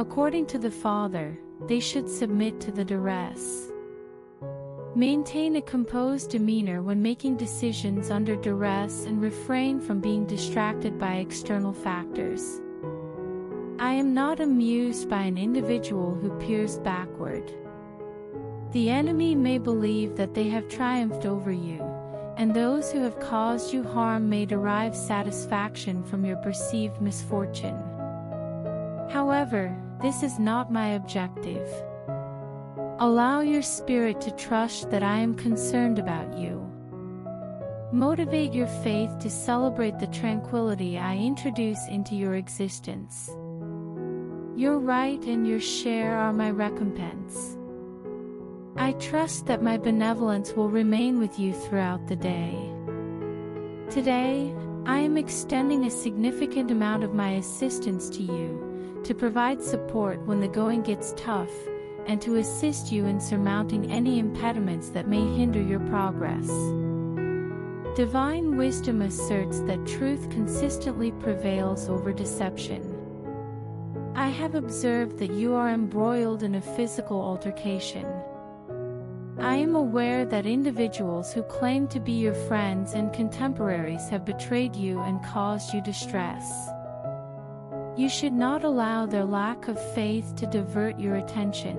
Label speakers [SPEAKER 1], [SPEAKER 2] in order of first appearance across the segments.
[SPEAKER 1] According to the Father, they should submit to the duress. Maintain a composed demeanor when making decisions under duress and refrain from being distracted by external factors. I am not amused by an individual who peers backward. The enemy may believe that they have triumphed over you, and those who have caused you harm may derive satisfaction from your perceived misfortune. However, this is not my objective. Allow your spirit to trust that I am concerned about you. Motivate your faith to celebrate the tranquility I introduce into your existence. Your right and your share are my recompense. I trust that my benevolence will remain with you throughout the day. Today, I am extending a significant amount of my assistance to you, to provide support when the going gets tough, and to assist you in surmounting any impediments that may hinder your progress. Divine wisdom asserts that truth consistently prevails over deception. I have observed that you are embroiled in a physical altercation. I am aware that individuals who claim to be your friends and contemporaries have betrayed you and caused you distress. You should not allow their lack of faith to divert your attention.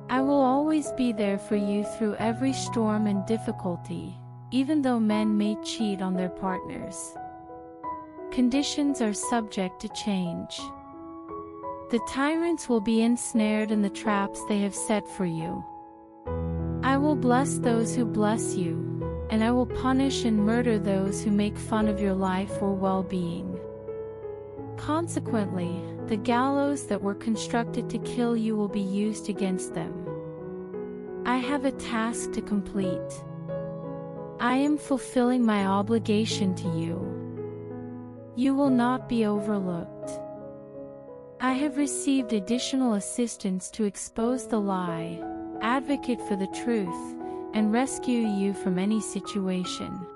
[SPEAKER 1] I will always be there for you through every storm and difficulty, even though men may cheat on their partners. Conditions are subject to change. The tyrants will be ensnared in the traps they have set for you. I will bless those who bless you, and I will punish and murder those who make fun of your life or well-being. Consequently, the gallows that were constructed to kill you will be used against them. I have a task to complete. I am fulfilling my obligation to you. You will not be overlooked. I have received additional assistance to expose the lie, advocate for the truth, and rescue you from any situation.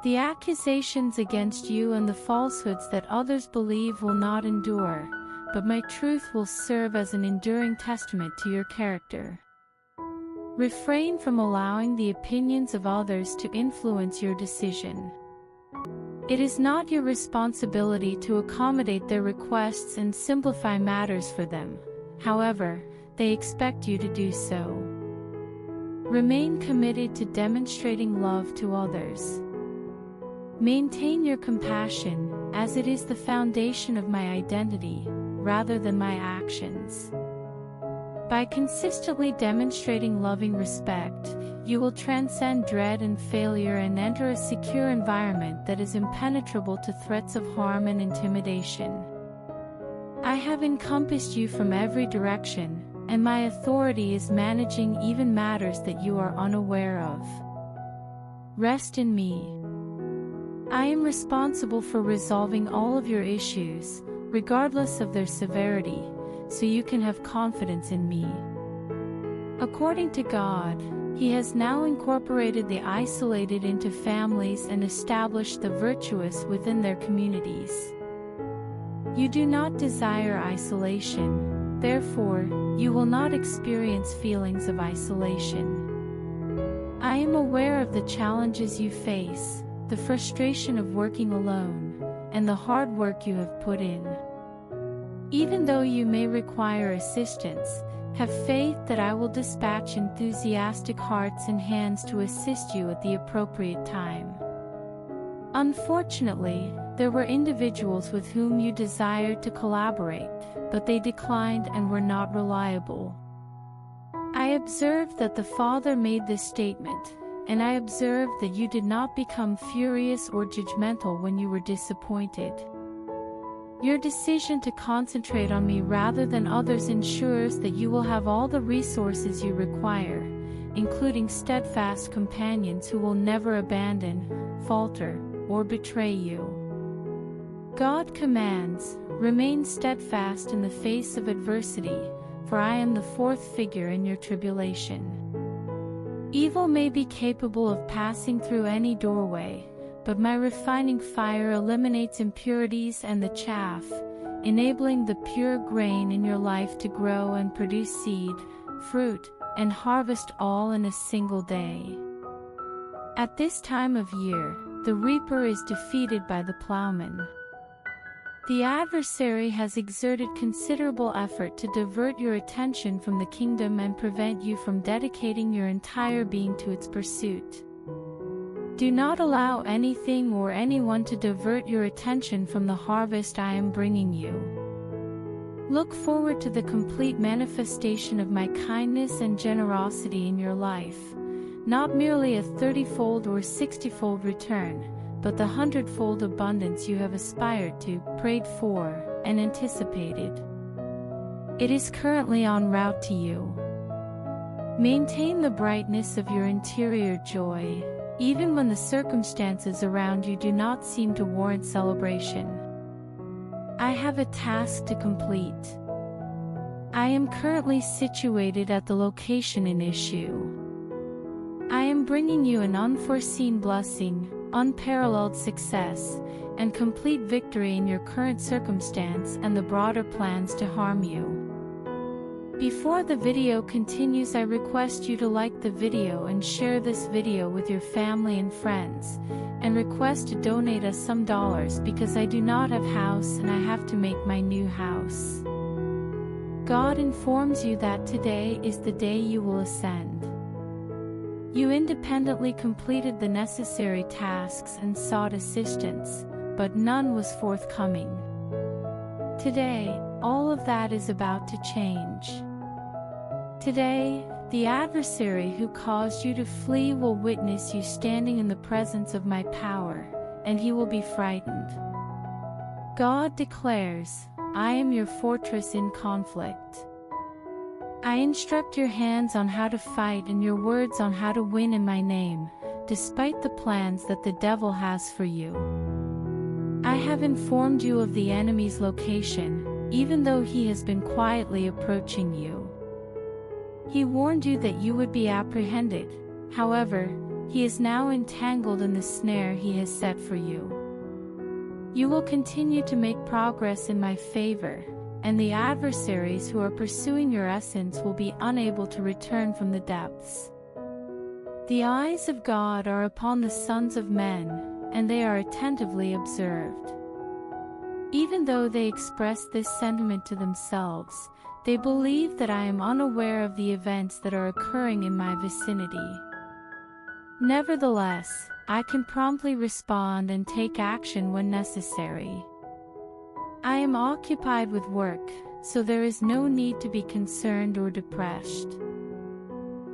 [SPEAKER 1] The accusations against you and the falsehoods that others believe will not endure, but my truth will serve as an enduring testament to your character. Refrain from allowing the opinions of others to influence your decision. It is not your responsibility to accommodate their requests and simplify matters for them. However, they expect you to do so. Remain committed to demonstrating love to others. Maintain your compassion, as it is the foundation of my identity, rather than my actions. By consistently demonstrating loving respect, you will transcend dread and failure and enter a secure environment that is impenetrable to threats of harm and intimidation. I have encompassed you from every direction, and my authority is managing even matters that you are unaware of. Rest in me. I am responsible for resolving all of your issues, regardless of their severity, so you can have confidence in me. According to God, He has now incorporated the isolated into families and established the virtuous within their communities. You do not desire isolation, therefore, you will not experience feelings of isolation. I am aware of the challenges you face, the frustration of working alone, and the hard work you have put in. Even though you may require assistance, have faith that I will dispatch enthusiastic hearts and hands to assist you at the appropriate time. Unfortunately, there were individuals with whom you desired to collaborate, but they declined and were not reliable. I observed that the Father made this statement, and I observed that you did not become furious or judgmental when you were disappointed. Your decision to concentrate on me rather than others ensures that you will have all the resources you require, including steadfast companions who will never abandon, falter, or betray you. God commands, "Remain steadfast in the face of adversity, for I am the fourth figure in your tribulation." Evil may be capable of passing through any doorway, but my refining fire eliminates impurities and the chaff, enabling the pure grain in your life to grow and produce seed, fruit, and harvest all in a single day. At this time of year, the reaper is defeated by the plowman. The adversary has exerted considerable effort to divert your attention from the kingdom and prevent you from dedicating your entire being to its pursuit. Do not allow anything or anyone to divert your attention from the harvest I am bringing you. Look forward to the complete manifestation of my kindness and generosity in your life, not merely a 30-fold or 60-fold return, but the 100-fold abundance you have aspired to, prayed for, and anticipated. It is currently en route to you. Maintain the brightness of your interior joy, even when the circumstances around you do not seem to warrant celebration. I have a task to complete. I am currently situated at the location in issue. I am bringing you an unforeseen blessing, unparalleled success, and complete victory in your current circumstance and the broader plans to harm you. Before the video continues, I request you to like the video and share this video with your family and friends, and request to donate us some dollars because I do not have house and I have to make my new house. God informs you that today is the day you will ascend. You independently completed the necessary tasks and sought assistance, but none was forthcoming. Today, all of that is about to change. Today, the adversary who caused you to flee will witness you standing in the presence of my power, and he will be frightened. God declares, I am your fortress in conflict. I instruct your hands on how to fight and your words on how to win in my name, despite the plans that the devil has for you. I have informed you of the enemy's location, even though he has been quietly approaching you. He warned you that you would be apprehended, however, he is now entangled in the snare he has set for you. You will continue to make progress in my favor, and the adversaries who are pursuing your essence will be unable to return from the depths. The eyes of God are upon the sons of men, and they are attentively observed. Even though they express this sentiment to themselves, they believe that I am unaware of the events that are occurring in my vicinity. Nevertheless, I can promptly respond and take action when necessary. I am occupied with work, so there is no need to be concerned or depressed.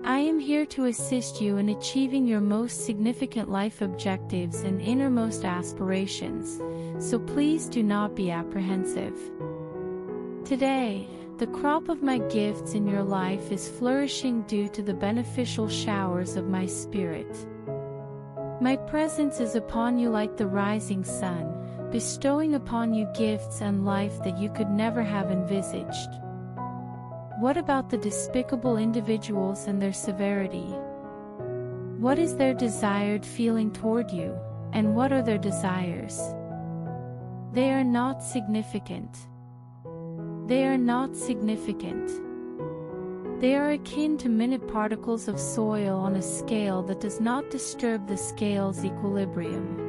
[SPEAKER 1] I am here to assist you in achieving your most significant life objectives and innermost aspirations, so please do not be apprehensive. Today, the crop of my gifts in your life is flourishing due to the beneficial showers of my Spirit. My presence is upon you like the rising sun, bestowing upon you gifts and life that you could never have envisaged. What about the despicable individuals and their severity? What is their desired feeling toward you, and what are their desires? They are not significant. They are not significant. They are akin to minute particles of soil on a scale that does not disturb the scale's equilibrium.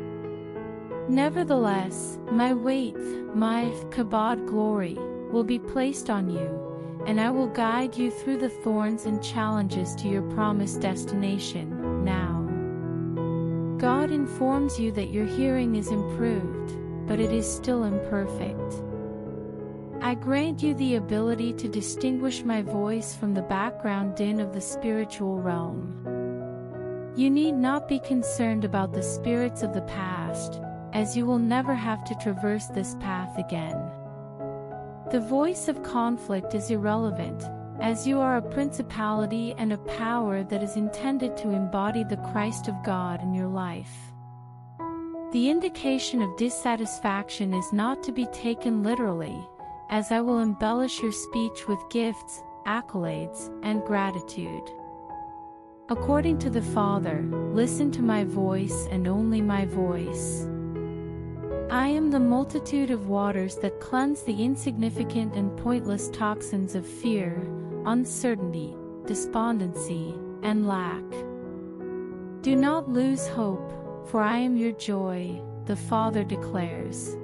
[SPEAKER 1] Nevertheless, my weight, my kabod glory, will be placed on you, and I will guide you through the thorns and challenges to your promised destination, now. God informs you that your hearing is improved, but it is still imperfect. I grant you the ability to distinguish my voice from the background din of the spiritual realm. You need not be concerned about the spirits of the past, as you will never have to traverse this path again. The voice of conflict is irrelevant, as you are a principality and a power that is intended to embody the Christ of God in your life. The indication of dissatisfaction is not to be taken literally, as I will embellish your speech with gifts, accolades, and gratitude. According to the Father, listen to my voice and only my voice. I am the multitude of waters that cleanse the insignificant and pointless toxins of fear, uncertainty, despondency, and lack. Do not lose hope, for I am your joy, the Father declares.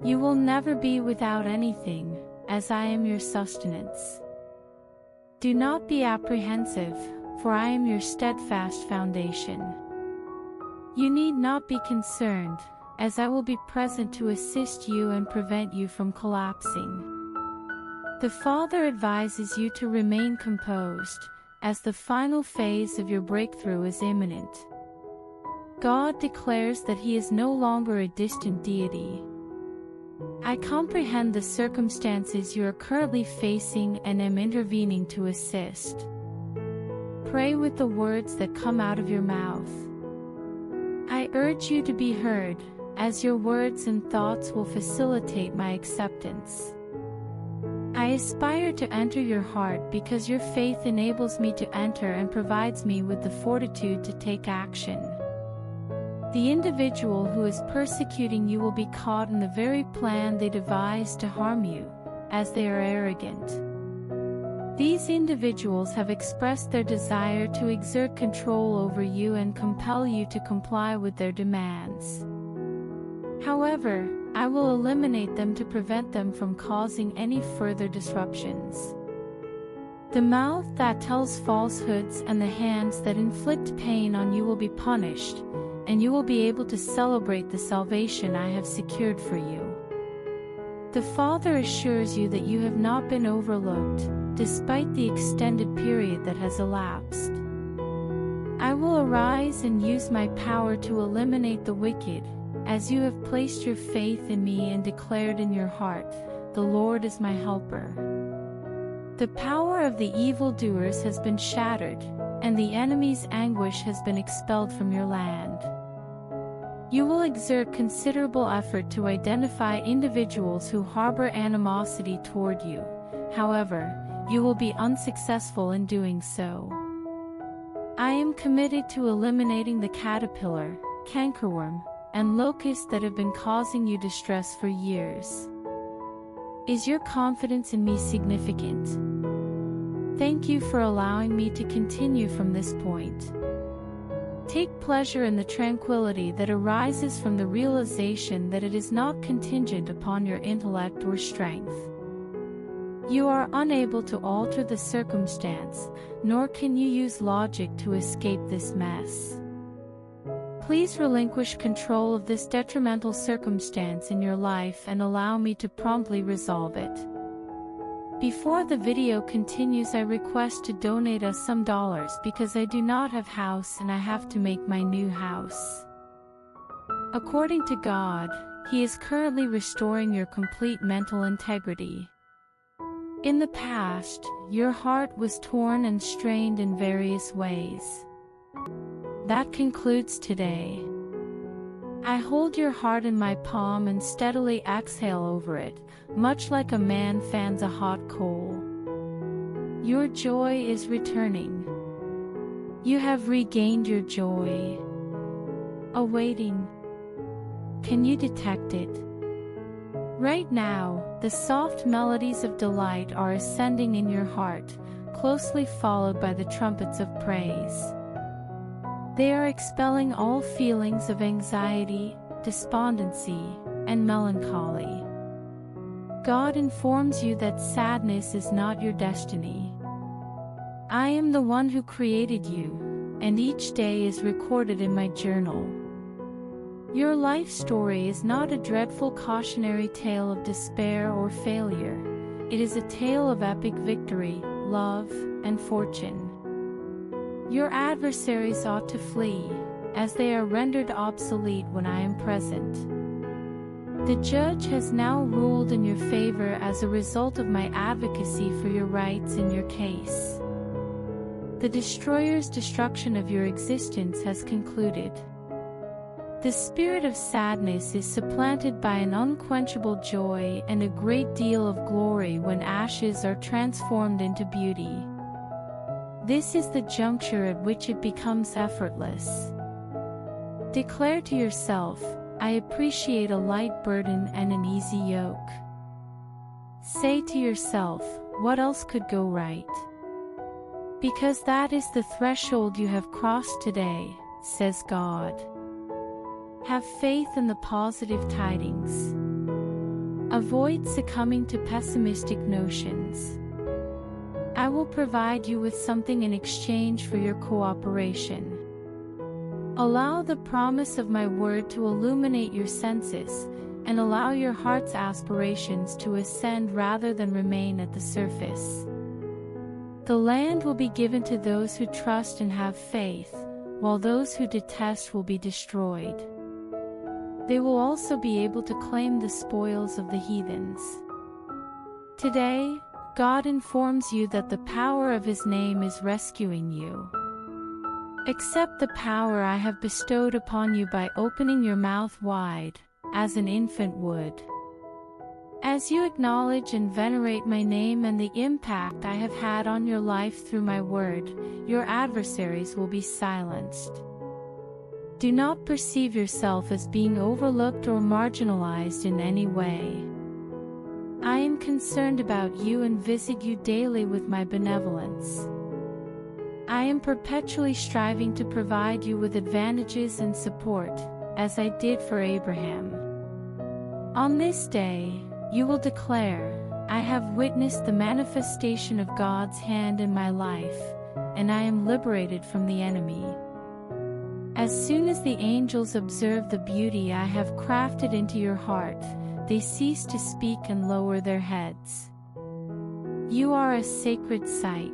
[SPEAKER 1] You will never be without anything, as I am your sustenance. Do not be apprehensive, for I am your steadfast foundation. You need not be concerned, as I will be present to assist you and prevent you from collapsing. The Father advises you to remain composed, as the final phase of your breakthrough is imminent. God declares that He is no longer a distant deity. I comprehend the circumstances you are currently facing and am intervening to assist. Pray with the words that come out of your mouth. I urge you to be heard, as your words and thoughts will facilitate my acceptance. I aspire to enter your heart because your faith enables me to enter and provides me with the fortitude to take action. The individual who is persecuting you will be caught in the very plan they devise to harm you, as they are arrogant. These individuals have expressed their desire to exert control over you and compel you to comply with their demands. However, I will eliminate them to prevent them from causing any further disruptions. The mouth that tells falsehoods and the hands that inflict pain on you will be punished, and you will be able to celebrate the salvation I have secured for you. The Father assures you that you have not been overlooked, despite the extended period that has elapsed. I will arise and use my power to eliminate the wicked, as you have placed your faith in me and declared in your heart, "The Lord is my helper." The power of the evildoers has been shattered, and the enemy's anguish has been expelled from your land. You will exert considerable effort to identify individuals who harbor animosity toward you. However, you will be unsuccessful in doing so. I am committed to eliminating the caterpillar, cankerworm, and locust that have been causing you distress for years. Is your confidence in me significant? Thank you for allowing me to continue from this point. Take pleasure in the tranquility that arises from the realization that it is not contingent upon your intellect or strength. You are unable to alter the circumstance, nor can you use logic to escape this mess. Please relinquish control of this detrimental circumstance in your life and allow me to promptly resolve it. Before the video continues, I request to donate us some dollars because I do not have house and I have to make my new house. According to God, He is currently restoring your complete mental integrity. In the past, your heart was torn and strained in various ways. That concludes today. I hold your heart in my palm and steadily exhale over it, much like a man fans a hot coal. Your joy is returning. You have regained your joy. Awaiting. Can you detect it? Right now, the soft melodies of delight are ascending in your heart, closely followed by the trumpets of praise. They are expelling all feelings of anxiety, despondency, and melancholy. God informs you that sadness is not your destiny. I am the one who created you, and each day is recorded in my journal. Your life story is not a dreadful cautionary tale of despair or failure. It is a tale of epic victory, love, and fortune. Your adversaries ought to flee, as they are rendered obsolete when I am present. The judge has now ruled in your favor as a result of my advocacy for your rights in your case. The destroyer's destruction of your existence has concluded. The spirit of sadness is supplanted by an unquenchable joy and a great deal of glory when ashes are transformed into beauty. This is the juncture at which it becomes effortless. Declare to yourself, I appreciate a light burden and an easy yoke. Say to yourself, what else could go right? Because that is the threshold you have crossed today, says God. Have faith in the positive tidings. Avoid succumbing to pessimistic notions. I will provide you with something in exchange for your cooperation. Allow the promise of my word to illuminate your senses, and allow your heart's aspirations to ascend rather than remain at the surface. The land will be given to those who trust and have faith, while those who detest will be destroyed. They will also be able to claim the spoils of the heathens. Today, God informs you that the power of His name is rescuing you. Accept the power I have bestowed upon you by opening your mouth wide, as an infant would. As you acknowledge and venerate my name and the impact I have had on your life through my word, your adversaries will be silenced. Do not perceive yourself as being overlooked or marginalized in any way. I am concerned about you and visit you daily with my benevolence. I am perpetually striving to provide you with advantages and support, as I did for Abraham. On this day, you will declare, I have witnessed the manifestation of God's hand in my life, and I am liberated from the enemy. As soon as the angels observe the beauty I have crafted into your heart, they cease to speak and lower their heads. You are a sacred sight.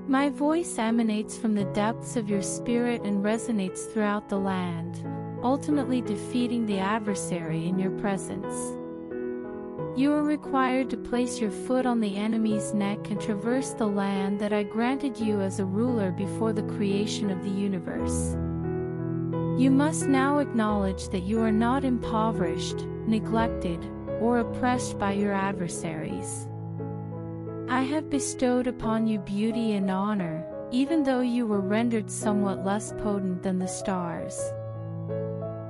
[SPEAKER 1] My voice emanates from the depths of your spirit and resonates throughout the land, ultimately defeating the adversary in your presence. You are required to place your foot on the enemy's neck and traverse the land that I granted you as a ruler before the creation of the universe. You must now acknowledge that you are not impoverished, neglected, or oppressed by your adversaries. I have bestowed upon you beauty and honor, even though you were rendered somewhat less potent than the stars.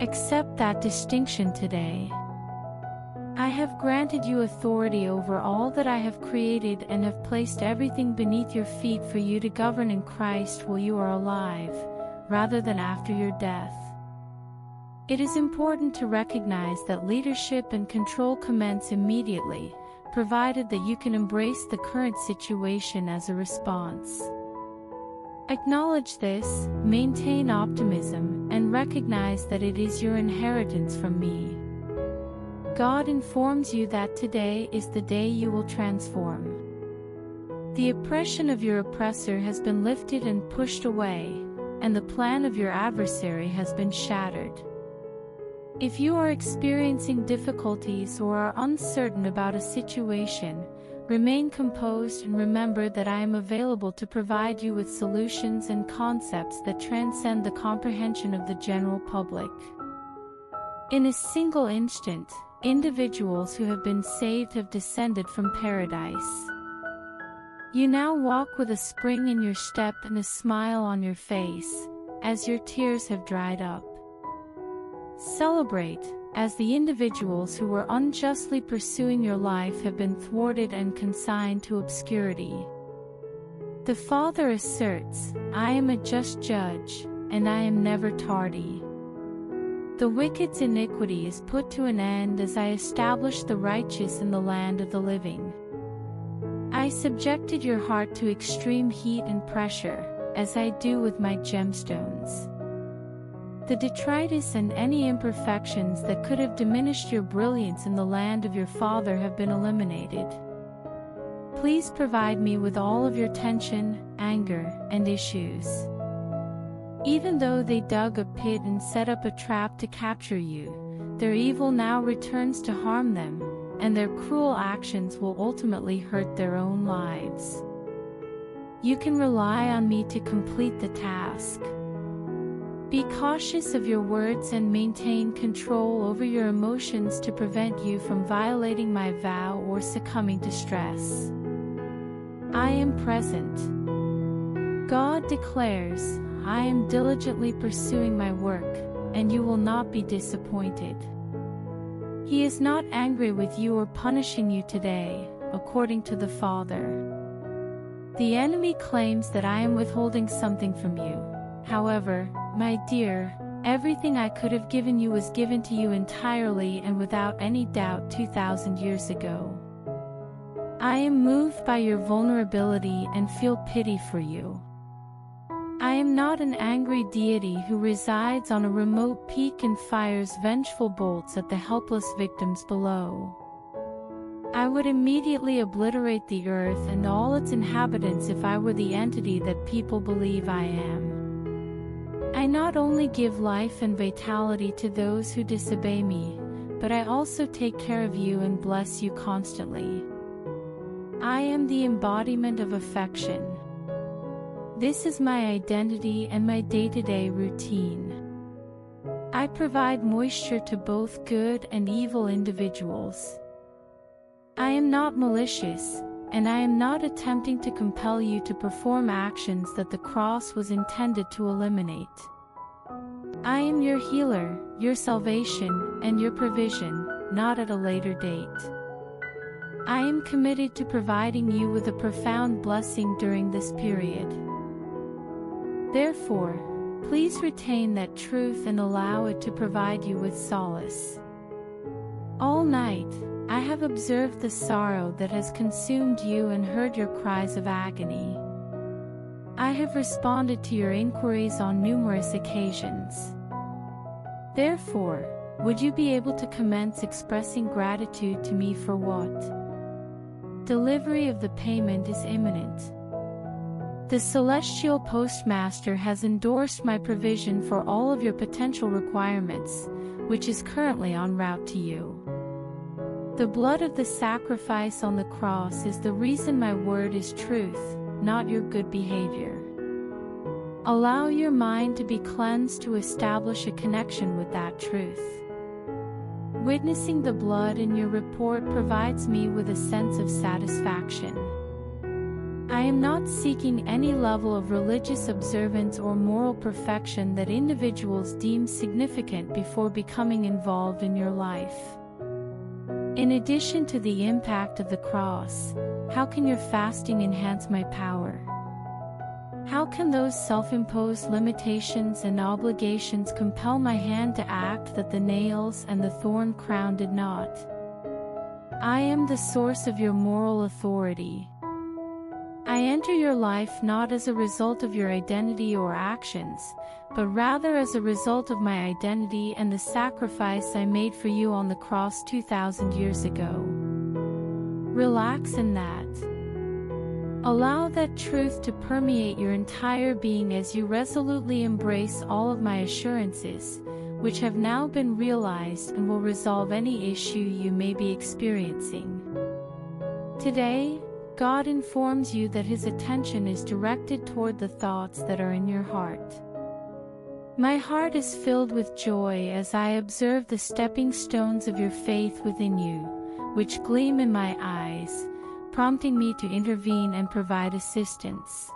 [SPEAKER 1] Accept that distinction today. I have granted you authority over all that I have created and have placed everything beneath your feet for you to govern in Christ while you are alive, rather than after your death. It is important to recognize that leadership and control commence immediately, provided that you can embrace the current situation as a response. Acknowledge this, maintain optimism, and recognize that it is your inheritance from me. God informs you that today is the day you will transform. The oppression of your oppressor has been lifted and pushed away, and the plan of your adversary has been shattered. If you are experiencing difficulties or are uncertain about a situation, remain composed and remember that I am available to provide you with solutions and concepts that transcend the comprehension of the general public. In a single instant, individuals who have been saved have descended from paradise. You now walk with a spring in your step and a smile on your face, as your tears have dried up. Celebrate, as the individuals who were unjustly pursuing your life have been thwarted and consigned to obscurity. The Father asserts, I am a just judge, and I am never tardy. The wicked's iniquity is put to an end as I establish the righteous in the land of the living. I subjected your heart to extreme heat and pressure, as I do with my gemstones. The detritus and any imperfections that could have diminished your brilliance in the land of your Father have been eliminated. Please provide me with all of your tension, anger, and issues. Even though they dug a pit and set up a trap to capture you, their evil now returns to harm them, and their cruel actions will ultimately hurt their own lives. You can rely on me to complete the task. Be cautious of your words and maintain control over your emotions to prevent you from violating my vow or succumbing to stress. I am present. God declares, I am diligently pursuing my work, and you will not be disappointed. He is not angry with you or punishing you today, according to the Father. The enemy claims that I am withholding something from you. However, my dear, everything I could have given you was given to you entirely and without any doubt 2,000 years ago. I am moved by your vulnerability and feel pity for you. I am not an angry deity who resides on a remote peak and fires vengeful bolts at the helpless victims below. I would immediately obliterate the earth and all its inhabitants if I were the entity that people believe I am. I not only give life and vitality to those who disobey me, but I also take care of you and bless you constantly. I am the embodiment of affection. This is my identity and my day-to-day routine. I provide moisture to both good and evil individuals. I am not malicious, and I am not attempting to compel you to perform actions that the cross was intended to eliminate. I am your healer, your salvation, and your provision, not at a later date. I am committed to providing you with a profound blessing during this period. Therefore, please retain that truth and allow it to provide you with solace. All night, I have observed the sorrow that has consumed you and heard your cries of agony. I have responded to your inquiries on numerous occasions. Therefore, would you be able to commence expressing gratitude to me for what? Delivery of the payment is imminent. The celestial postmaster has endorsed my provision for all of your potential requirements, which is currently en route to you. The blood of the sacrifice on the cross is the reason my word is truth, not your good behavior. Allow your mind to be cleansed to establish a connection with that truth. Witnessing the blood in your report provides me with a sense of satisfaction. I am not seeking any level of religious observance or moral perfection that individuals deem significant before becoming involved in your life. In addition to the impact of the cross, how can your fasting enhance my power? How can those self-imposed limitations and obligations compel my hand to act that the nails and the thorn crown did not? I am the source of your moral authority. I enter your life not as a result of your identity or actions, but rather as a result of my identity and the sacrifice I made for you on the cross 2,000 years ago. Relax in that. Allow that truth to permeate your entire being as you resolutely embrace all of my assurances, which have now been realized and will resolve any issue you may be experiencing. Today, God informs you that His attention is directed toward the thoughts that are in your heart. My heart is filled with joy as I observe the stepping stones of your faith within you, which gleam in my eyes, prompting me to intervene and provide assistance.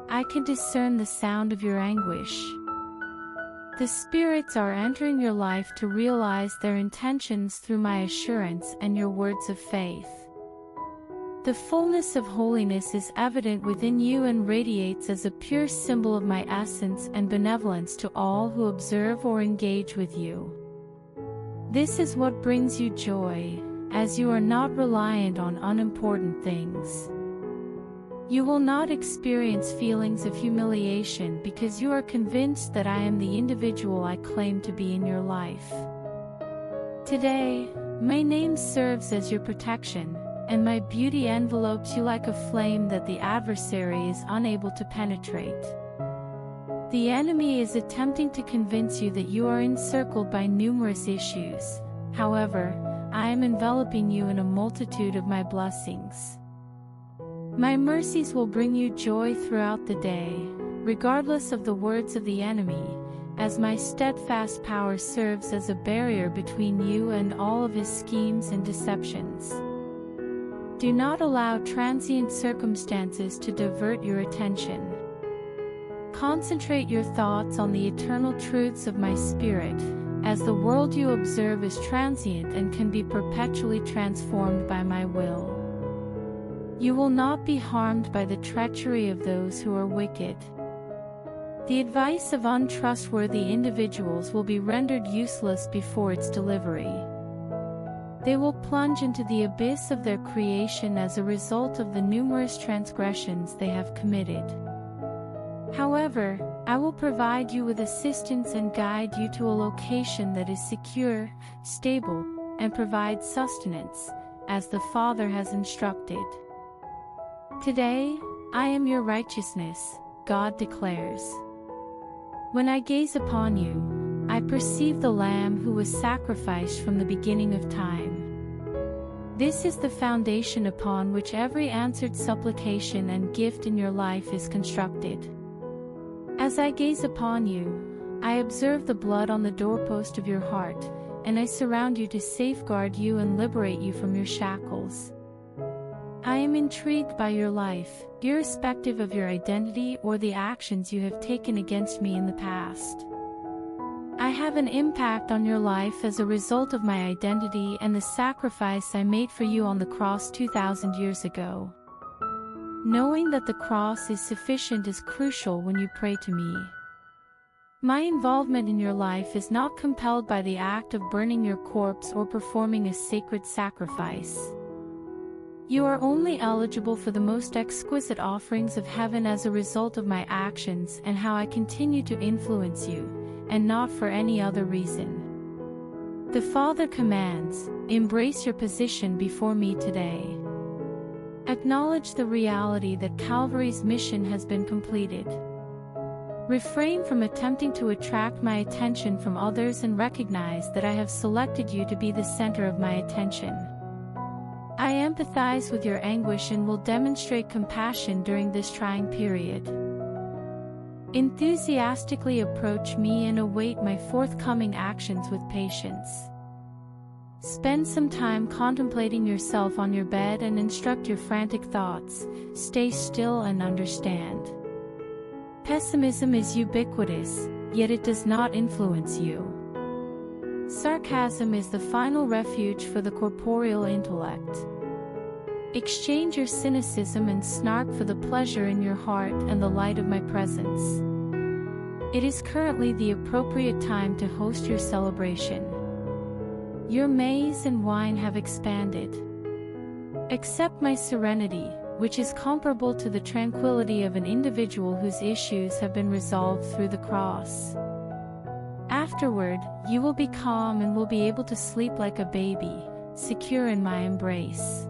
[SPEAKER 1] I can discern the sound of your anguish. The spirits are entering your life to realize their intentions through my assurance and your words of faith. The fullness of holiness is evident within you and radiates as a pure symbol of my essence and benevolence to all who observe or engage with you. This is what brings you joy, as you are not reliant on unimportant things. You will not experience feelings of humiliation because you are convinced that I am the individual I claim to be in your life. Today, my name serves as your protection, and my beauty envelopes you like a flame that the adversary is unable to penetrate. The enemy is attempting to convince you that you are encircled by numerous issues. However, I am enveloping you in a multitude of my blessings. My mercies will bring you joy throughout the day, regardless of the words of the enemy, as my steadfast power serves as a barrier between you and all of his schemes and deceptions. Do not allow transient circumstances to divert your attention. Concentrate your thoughts on the eternal truths of my spirit, as the world you observe is transient and can be perpetually transformed by my will. You will not be harmed by the treachery of those who are wicked. The advice of untrustworthy individuals will be rendered useless before its delivery. They will plunge into the abyss of their creation as a result of the numerous transgressions they have committed. However, I will provide you with assistance and guide you to a location that is secure, stable, and provides sustenance, as the Father has instructed. Today, I am your righteousness, God declares. When I gaze upon you, I perceive the Lamb who was sacrificed from the beginning of time. This is the foundation upon which every answered supplication and gift in your life is constructed. As I gaze upon you, I observe the blood on the doorpost of your heart, and I surround you to safeguard you and liberate you from your shackles. I am intrigued by your life, irrespective of your identity or the actions you have taken against me in the past. I have an impact on your life as a result of my identity and the sacrifice I made for you on the cross 2,000 years ago. Knowing that the cross is sufficient is crucial when you pray to me. My involvement in your life is not compelled by the act of burning your corpse or performing a sacred sacrifice. You are only eligible for the most exquisite offerings of heaven as a result of my actions and how I continue to influence you, and not for any other reason. The Father commands, embrace your position before me today. Acknowledge the reality that Calvary's mission has been completed. Refrain from attempting to attract my attention from others and recognize that I have selected you to be the center of my attention. I empathize with your anguish and will demonstrate compassion during this trying period. Enthusiastically approach me and await my forthcoming actions with patience. Spend some time contemplating yourself on your bed and instruct your frantic thoughts. Stay still and understand. Pessimism is ubiquitous, yet it does not influence you. Sarcasm is the final refuge for the corporeal intellect. Exchange your cynicism and snark for the pleasure in your heart and the light of my presence. It is currently the appropriate time to host your celebration. Your maize and wine have expanded. Accept my serenity, which is comparable to the tranquility of an individual whose issues have been resolved through the cross. Afterward, you will be calm and will be able to sleep like a baby, secure in my embrace.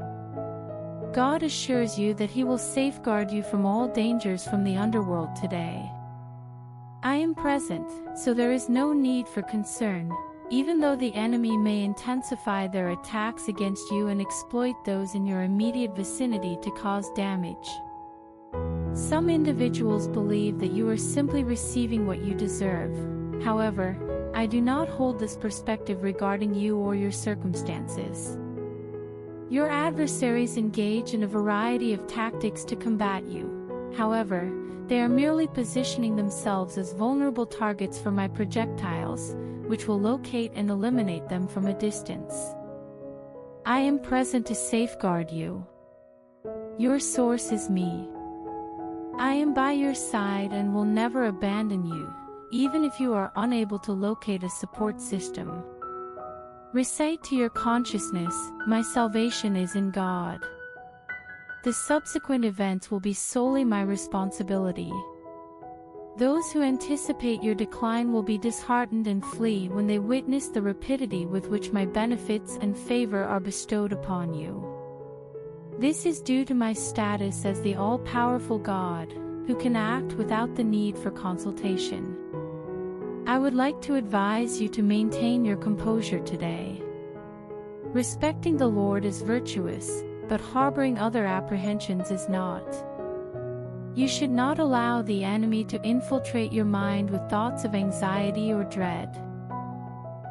[SPEAKER 1] God assures you that He will safeguard you from all dangers from the underworld today. I am present, so there is no need for concern, even though the enemy may intensify their attacks against you and exploit those in your immediate vicinity to cause damage. Some individuals believe that you are simply receiving what you deserve. However, I do not hold this perspective regarding you or your circumstances. Your adversaries engage in a variety of tactics to combat you. However, they are merely positioning themselves as vulnerable targets for my projectiles, which will locate and eliminate them from a distance. I am present to safeguard you. Your source is me. I am by your side and will never abandon you, even if you are unable to locate a support system. Recite to your consciousness, my salvation is in God. The subsequent events will be solely my responsibility. Those who anticipate your decline will be disheartened and flee when they witness the rapidity with which my benefits and favor are bestowed upon you. This is due to my status as the all-powerful God, who can act without the need for consultation. I would like to advise you to maintain your composure today. Respecting the Lord is virtuous, but harboring other apprehensions is not. You should not allow the enemy to infiltrate your mind with thoughts of anxiety or dread.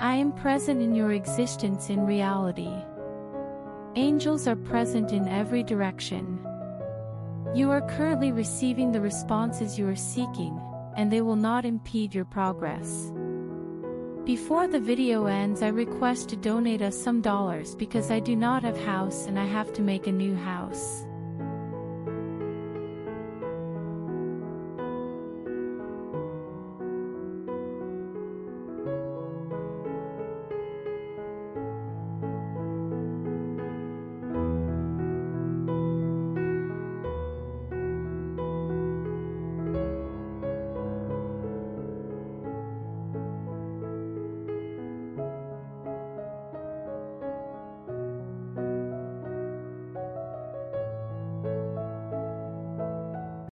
[SPEAKER 1] I am present in your existence in reality. Angels are present in every direction. You are currently receiving the responses you are seeking, and they will not impede your progress. Before the video ends, I request to donate us some dollars because I do not have house and I have to make a new house.